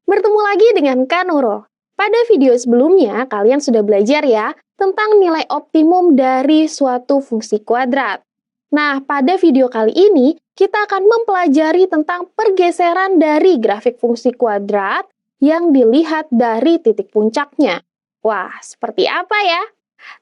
Bertemu lagi dengan Kak Nurul. Pada video sebelumnya, kalian sudah belajar ya tentang nilai optimum dari suatu fungsi kuadrat. Nah, pada video kali ini, kita akan mempelajari tentang pergeseran dari grafik fungsi kuadrat yang dilihat dari titik puncaknya. Wah, seperti apa ya?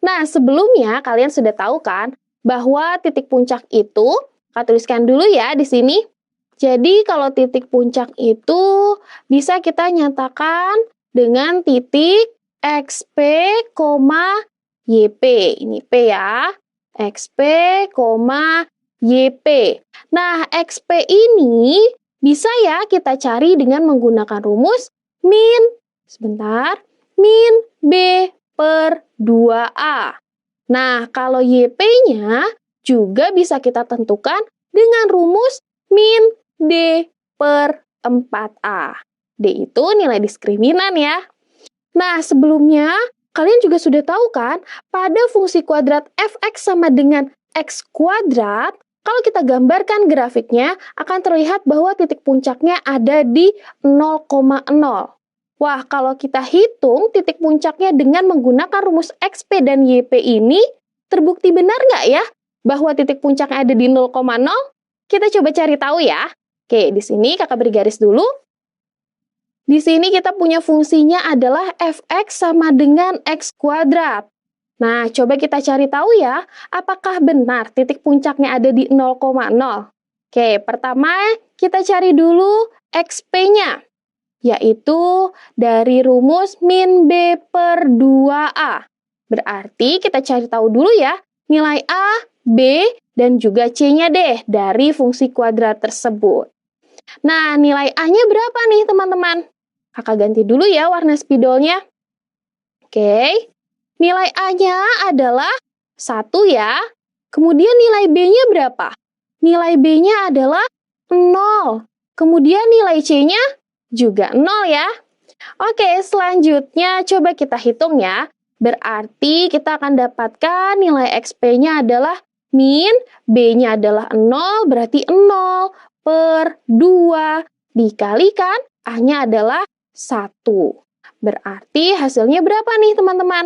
Nah, sebelumnya kalian sudah tahu kan bahwa titik puncak itu, Kak tuliskan dulu ya di sini. Jadi, kalau titik puncak itu bisa kita nyatakan dengan titik XP, YP. Ini P ya. XP, YP. Nah, XP ini bisa ya kita cari dengan menggunakan rumus min B per 2A. Nah, kalau YP-nya juga bisa kita tentukan dengan rumus min D per 4A. D itu nilai diskriminan ya. Nah, sebelumnya kalian juga sudah tahu kan, pada fungsi kuadrat fx sama dengan x kuadrat, kalau kita gambarkan grafiknya, akan terlihat bahwa titik puncaknya ada di 0,0. Wah, kalau kita hitung titik puncaknya dengan menggunakan rumus XP dan YP ini, terbukti benar nggak ya bahwa titik puncaknya ada di 0,0? Kita coba cari tahu ya. Oke, di sini kakak beri garis dulu. Di sini kita punya fungsinya adalah fx sama dengan x kuadrat. Nah, coba kita cari tahu ya, apakah benar titik puncaknya ada di 0,0? Oke, pertama kita cari dulu xp-nya, yaitu dari rumus min B per 2A. Berarti kita cari tahu dulu ya, nilai A, B, dan juga C-nya deh dari fungsi kuadrat tersebut. Nah, nilai A-nya berapa nih teman-teman? Kakak ganti dulu ya warna spidolnya. Oke, nilai A-nya adalah 1 ya. Kemudian nilai B-nya berapa? Nilai B-nya adalah 0. Kemudian nilai C-nya juga 0 ya. Oke, selanjutnya coba kita hitung ya. Berarti kita akan dapatkan nilai XP-nya adalah min, B-nya adalah 0, berarti 0 per 2 dikalikan A-nya adalah 1. Berarti hasilnya berapa nih teman-teman?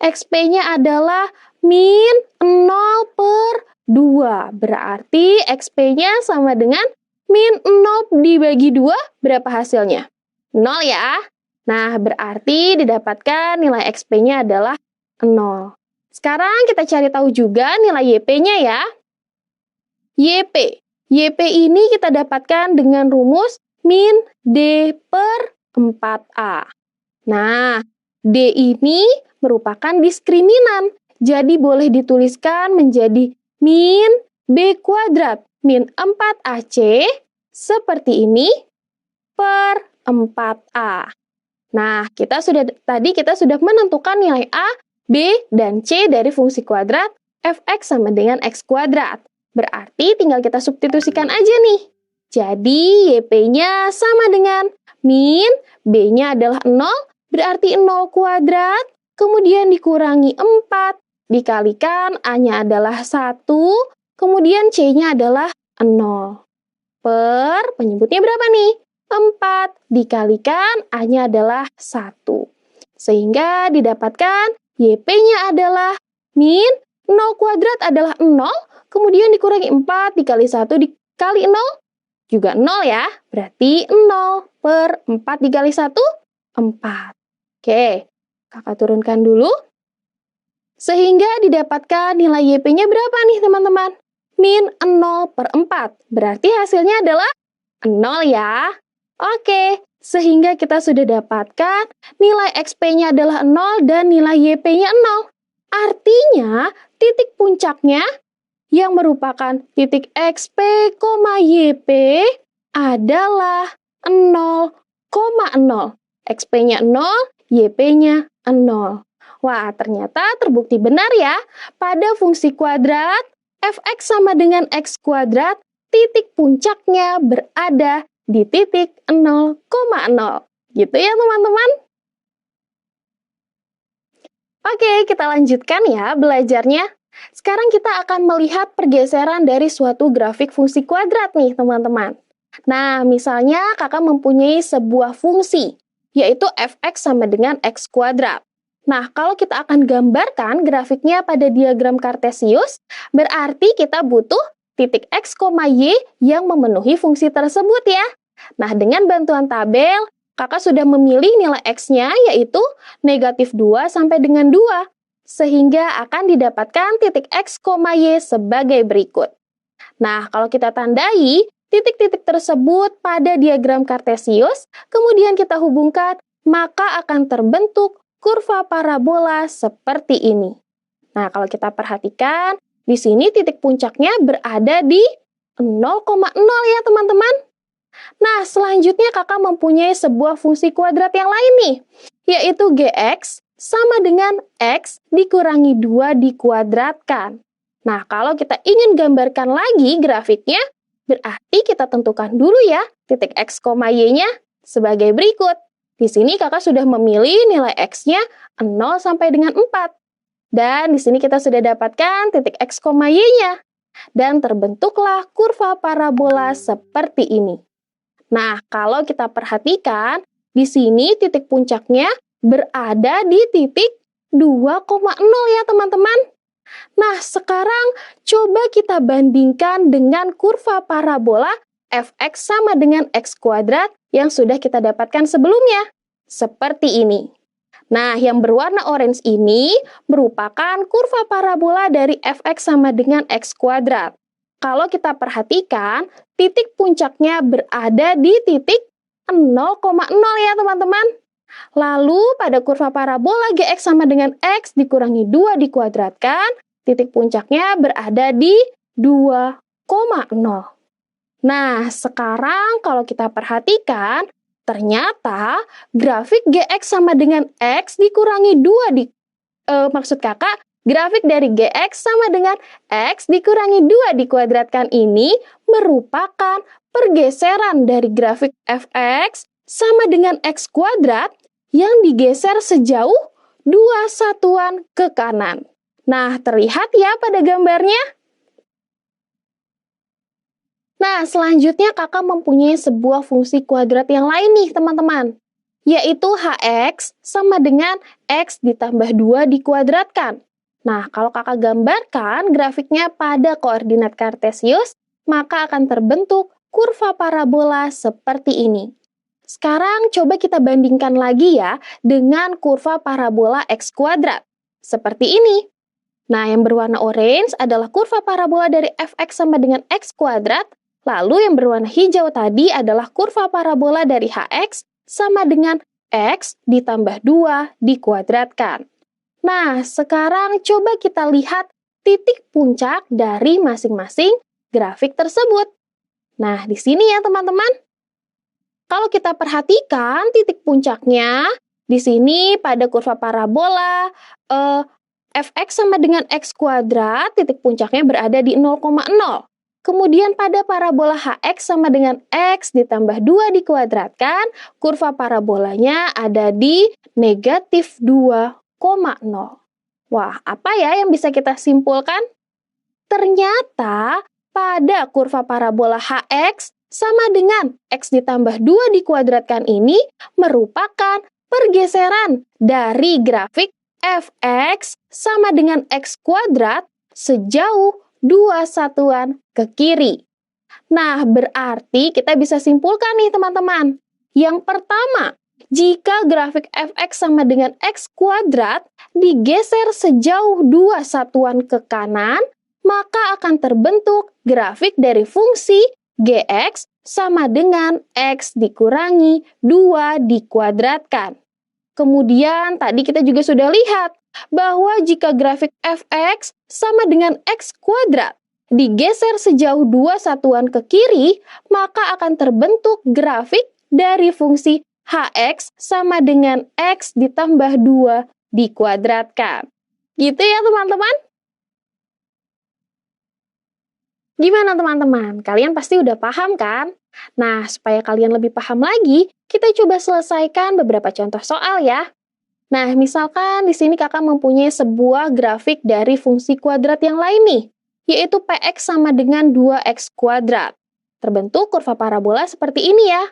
XP-nya adalah min 0 per 2. Berarti XP-nya sama dengan min 0 dibagi 2, berapa hasilnya? 0 ya. Nah, berarti didapatkan nilai XP-nya adalah 0. Sekarang kita cari tahu juga nilai YP-nya ya. YP. YP ini kita dapatkan dengan rumus min D per 4A. Nah, D ini merupakan diskriminan. Jadi boleh dituliskan menjadi min B kuadrat min 4AC seperti ini per 4A. Nah, tadi kita sudah menentukan nilai A, B, dan C dari fungsi kuadrat fx sama dengan x kuadrat. Berarti tinggal kita substitusikan aja nih. Jadi YP-nya sama dengan min, B-nya adalah 0, berarti 0 kuadrat, kemudian dikurangi 4, dikalikan A-nya adalah 1, kemudian C-nya adalah 0. Per, penyebutnya berapa nih? 4, dikalikan A-nya adalah 1. Sehingga didapatkan YP-nya adalah min, 0 kuadrat adalah 0, kemudian dikurangi 4 dikali 1 dikali 0, juga 0 ya. Berarti 0 per 4 dikali 1, 4. Oke, kakak turunkan dulu. Sehingga didapatkan nilai YP-nya berapa nih teman-teman? Min 0 per 4. Berarti hasilnya adalah 0 ya. Oke, sehingga kita sudah dapatkan nilai XP-nya adalah 0 dan nilai YP-nya 0. Artinya, titik puncaknya yang merupakan titik XP, YP adalah 0,0. XP-nya 0, YP-nya 0. Wah, ternyata terbukti benar ya. Pada fungsi kuadrat, fx sama dengan x kuadrat, titik puncaknya berada di titik 0,0. Gitu ya teman-teman? Oke, kita lanjutkan ya belajarnya. Sekarang kita akan melihat pergeseran dari suatu grafik fungsi kuadrat nih teman-teman. Nah, misalnya kakak mempunyai sebuah fungsi, yaitu fx sama dengan x kuadrat. Nah, kalau kita akan gambarkan grafiknya pada diagram Kartesius, berarti kita butuh titik x, y yang memenuhi fungsi tersebut ya. Nah, dengan bantuan tabel, kakak sudah memilih nilai x-nya yaitu negatif 2 sampai dengan 2, sehingga akan didapatkan titik x, y sebagai berikut. Nah, kalau kita tandai titik-titik tersebut pada diagram Kartesius, kemudian kita hubungkan, maka akan terbentuk kurva parabola seperti ini. Nah, kalau kita perhatikan, di sini titik puncaknya berada di 0,0 ya teman-teman. Nah, selanjutnya kakak mempunyai sebuah fungsi kuadrat yang lain nih, yaitu gx sama dengan x dikurangi 2 dikuadratkan. Nah, kalau kita ingin gambarkan lagi grafiknya, berarti kita tentukan dulu ya titik x, y-nya sebagai berikut. Di sini kakak sudah memilih nilai x-nya 0 sampai dengan 4. Dan di sini kita sudah dapatkan titik x, y-nya. Dan terbentuklah kurva parabola seperti ini. Nah, kalau kita perhatikan, di sini titik puncaknya berada di titik 2,0 ya teman-teman. Nah, sekarang coba kita bandingkan dengan kurva parabola fx sama dengan x kuadrat yang sudah kita dapatkan sebelumnya. Seperti ini. Nah, yang berwarna orange ini merupakan kurva parabola dari fx sama dengan x kuadrat. Kalau kita perhatikan, titik puncaknya berada di titik 0,0 ya teman-teman. Lalu pada kurva parabola gx sama dengan x dikurangi 2 dikuadratkan, titik puncaknya berada di 2,0. Nah, sekarang kalau kita perhatikan, ternyata grafik gx sama dengan x dikurangi 2 maksud kakak, grafik dari gx sama dengan x dikurangi 2 dikuadratkan ini merupakan pergeseran dari grafik fx sama dengan x kuadrat yang digeser sejauh 2 satuan ke kanan. Nah, terlihat ya pada gambarnya? Nah, selanjutnya kakak mempunyai sebuah fungsi kuadrat yang lain nih, teman-teman. Yaitu hx sama dengan x ditambah 2 dikuadratkan. Nah, kalau kakak gambarkan grafiknya pada koordinat Kartesius, maka akan terbentuk kurva parabola seperti ini. Sekarang coba kita bandingkan lagi ya dengan kurva parabola x kuadrat. Seperti ini. Nah, yang berwarna orange adalah kurva parabola dari fx sama dengan x kuadrat, lalu yang berwarna hijau tadi adalah kurva parabola dari hx sama dengan x ditambah 2 dikuadratkan. Nah, sekarang coba kita lihat titik puncak dari masing-masing grafik tersebut. Nah, di sini ya teman-teman. Kalau kita perhatikan titik puncaknya, di sini pada kurva parabola fx sama dengan x kuadrat, titik puncaknya berada di 0,0. Kemudian pada parabola hx sama dengan x ditambah 2 dikuadratkan, kurva parabolanya ada di negatif 2,0. Wah, apa ya yang bisa kita simpulkan? Ternyata pada kurva parabola hx sama dengan x ditambah 2 dikuadratkan ini merupakan pergeseran dari grafik fx sama dengan x kuadrat sejauh 2 satuan ke kiri. Nah, berarti kita bisa simpulkan nih teman-teman. Yang pertama, jika grafik fx sama dengan x kuadrat digeser sejauh 2 satuan ke kanan, maka akan terbentuk grafik dari fungsi gx sama dengan x dikurangi 2 dikuadratkan. Kemudian tadi kita juga sudah lihat bahwa jika grafik fx sama dengan x kuadrat digeser sejauh 2 satuan ke kiri, maka akan terbentuk grafik dari fungsi hx sama dengan x ditambah 2 dikuadratkan. Gitu ya teman-teman? Gimana teman-teman? Kalian pasti udah paham kan? Nah, supaya kalian lebih paham lagi, kita coba selesaikan beberapa contoh soal ya. Nah, misalkan di sini kakak mempunyai sebuah grafik dari fungsi kuadrat yang lain nih, yaitu px sama dengan 2x kuadrat. terbentuk kurva parabola seperti ini ya.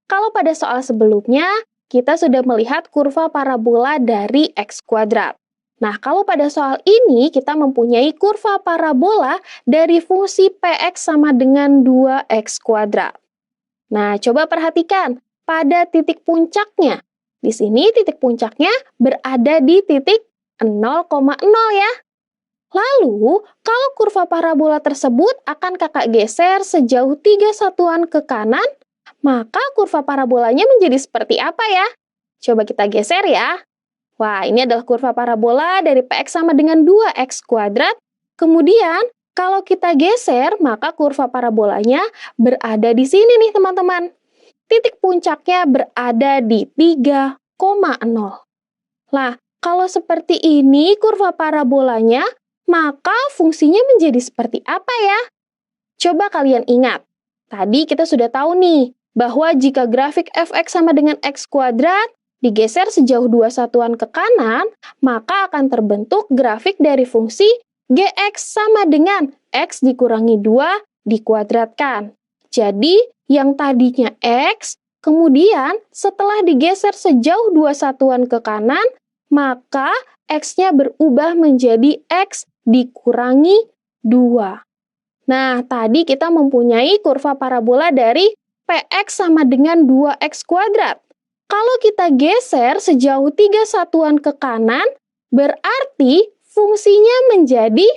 Kalau pada soal sebelumnya, kita sudah melihat kurva parabola dari X kuadrat. Nah, kalau pada soal ini kita mempunyai kurva parabola dari fungsi Px sama dengan 2x kuadrat. Nah, coba perhatikan pada titik puncaknya. Di sini titik puncaknya berada di titik 0,0 ya. Lalu, kalau kurva parabola tersebut akan kakak geser sejauh 3 satuan ke kanan, maka kurva parabolanya menjadi seperti apa ya? Coba kita geser ya. Wah, ini adalah kurva parabola dari Px sama dengan 2x kuadrat. Kemudian, kalau kita geser, maka kurva parabolanya berada di sini nih teman-teman. Titik puncaknya berada di 3,0. Lah, kalau seperti ini kurva parabolanya, maka fungsinya menjadi seperti apa ya? Coba kalian ingat. Tadi kita sudah tahu nih, bahwa jika grafik fx sama dengan x kuadrat, digeser sejauh 2 satuan ke kanan, maka akan terbentuk grafik dari fungsi gx sama dengan x dikurangi 2 dikuadratkan. Jadi, yang tadinya x, kemudian setelah digeser sejauh 2 satuan ke kanan, maka x-nya berubah menjadi x dikurangi 2. Nah, tadi kita mempunyai kurva parabola dari Px sama dengan 2x kuadrat. Kalau kita geser sejauh 3 satuan ke kanan, berarti fungsinya menjadi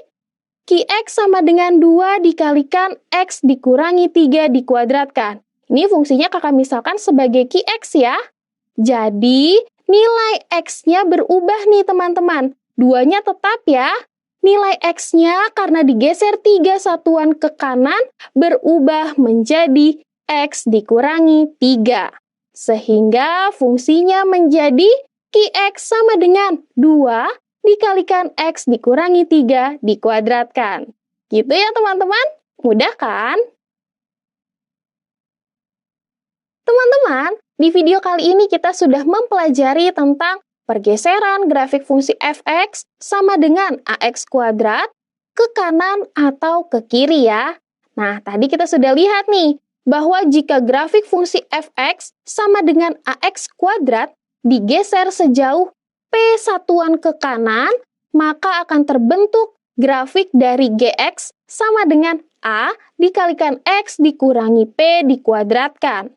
Qx sama dengan 2 dikalikan X dikurangi 3 dikuadratkan. Ini fungsinya kakak misalkan sebagai Qx ya. Jadi, nilai X-nya berubah nih teman-teman. 2-nya tetap ya. Nilai X-nya karena digeser 3 satuan ke kanan, berubah menjadi X dikurangi 3. Sehingga fungsinya menjadi Qx sama dengan 2 dikalikan X dikurangi 3 dikuadratkan. Gitu ya teman-teman? Mudah kan? Teman-teman, di video kali ini kita sudah mempelajari tentang pergeseran grafik fungsi fx sama dengan ax kuadrat ke kanan atau ke kiri ya. Nah, tadi kita sudah lihat nih, bahwa jika grafik fungsi fx sama dengan ax kuadrat digeser sejauh p satuan ke kanan, maka akan terbentuk grafik dari gx sama dengan a dikalikan x dikurangi p dikuadratkan.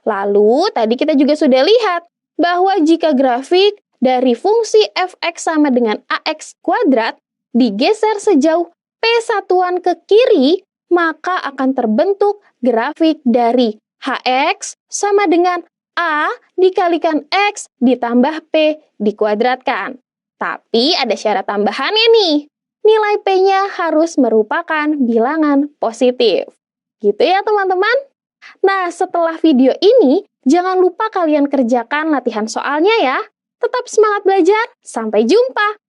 Lalu, tadi kita juga sudah lihat bahwa jika grafik dari fungsi fx sama dengan ax kuadrat digeser sejauh p satuan ke kiri, maka akan terbentuk grafik dari hx sama dengan a dikalikan x ditambah p dikuadratkan. Tapi ada syarat tambahannya nih. Nilai p-nya harus merupakan bilangan positif. Gitu ya teman-teman? Nah, setelah video ini, jangan lupa kalian kerjakan latihan soalnya ya. Tetap semangat belajar, sampai jumpa!